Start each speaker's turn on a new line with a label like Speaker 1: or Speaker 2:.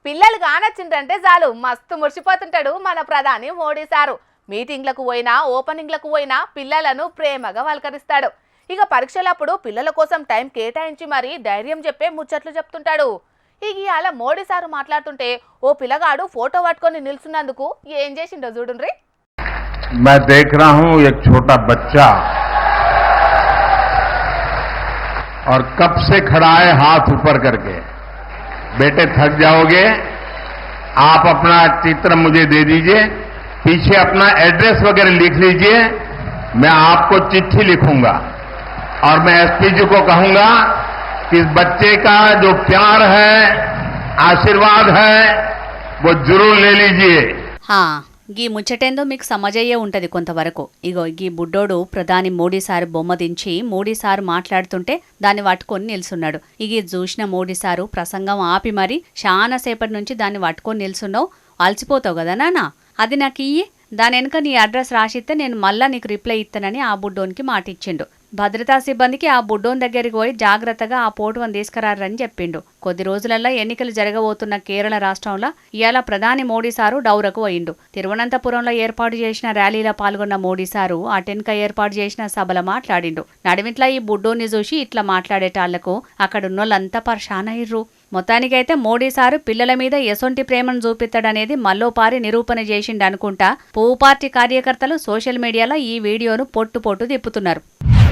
Speaker 1: పిల్లలు కానొచ్చిందంటే చాలు మస్తు మురిసిపోతుంటాడు మన ప్రధాని మోడీ సారు. మీటింగ్లకు పోయినా ఓపెనింగ్లకు పోయినా పిల్లలను ప్రేమగా పలకరిస్తాడు. ఇక పరీక్షలప్పుడు పిల్లల కోసం టైం కేటాయించి మరీ ధైర్యం చెప్పే ముచ్చట్లు చెప్తుంటాడు. ఇక ఇవాళ మోడీ సారు మాట్లాడుతుంటే ఓ పిల్లగాడు ఫోటో పట్టుకొని నిల్చున్నందుకు ఏం చేసిండో చూడుండ్రి.
Speaker 2: मैं देख रहा हूं एक छोटा बच्चा और कब से खड़ा है हाथ ऊपर करके। बेटे थक जाओगे, आप अपना चित्र मुझे दे दीजिए, पीछे अपना एड्रेस वगैरह लिख लीजिए, मैं आपको चिट्ठी लिखूंगा और मैं एसपी जी को कहूंगा कि इस बच्चे का जो प्यार है, आशीर्वाद है, वो जरूर ले लीजिए।
Speaker 3: हाँ, గీ ముచ్చటేందో మీకు సమజయ్యే ఉంటది కొంతవరకు. ఇగో గీ బుడ్డోడు ప్రధాని మోడీ సారు బొమ్మ దించి మోడీ సారు మాట్లాడుతుంటే దాన్ని పట్టుకొని నిల్చున్నాడు. ఇక చూసిన మోడీ సారు ప్రసంగం ఆపి మరి చాలా సేపటి నుంచి దాన్ని పట్టుకొని నిల్చున్నావు, అలసిపోతావు కదా నాన్న, అది నాకు ఇయ్యి, దాని వెనుక నీ అడ్రస్ రాసిస్తే నేను మళ్ళా నీకు రిప్లై ఇస్తానని ఆ బుడ్డోనికి మాట ఇచ్చిండు. భద్రతా సిబ్బందికి ఆ బుడ్డోన్ దగ్గరికి పోయి జాగ్రత్తగా ఆ పోటువని తీసుకురారని చెప్పిండు. కొద్ది రోజులలో ఎన్నికలు జరగబోతున్న కేరళ రాష్ట్రంలో ఇవాళ ప్రధాని మోడీ సారు డౌరకు పోయిండు. తిరువనంతపురంలో ఏర్పాటు చేసిన ర్యాలీలో పాల్గొన్న మోడీ సారు అటెన్క ఏర్పాటు చేసిన సభలో మాట్లాడిండు. నడిమిట్లా ఈ బుడ్డోని చూసి ఇట్లా మాట్లాడేటాళ్లకు అక్కడున్నోళ్ళంతా పర్షాన్ అయ్యిర్రు. మొత్తానికైతే మోడీ సారు పిల్లల మీద ఎసొంటి ప్రేమను చూపిస్తాడనేది మల్లోపారి నిరూపణ చేసిండనుకుంటా పువ్వు పార్టీ కార్యకర్తలు సోషల్ మీడియాలో ఈ వీడియోను పొట్టు తిప్పుతున్నారు.